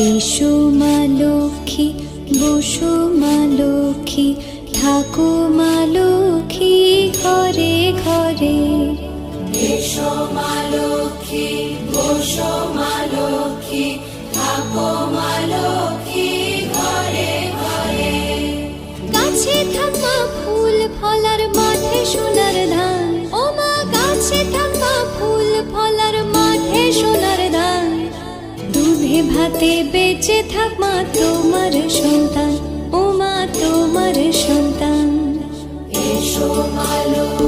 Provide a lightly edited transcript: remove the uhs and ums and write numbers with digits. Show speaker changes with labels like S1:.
S1: এসো মা লক্ষ্মী, বসো মা লক্ষ্মী, থাকো মা লক্ষ্মী ঘরে ঘরে।
S2: এসো মা লক্ষ্মী, বসো মা লক্ষ্মী, থাকো মা লক্ষ্মী ঘরে ঘরে।
S1: গাছে থাকা ফুল ফলার মাঠে সোনার ধান, ও মা গাছে থাকা ফুল ফলার মাঠে সোনার ধান। দুধে ভাতে বেঁচে থাক মা তোমার সন্তান, ও মা তোমার সন্তান।
S2: এসো মা লক্ষ্মী।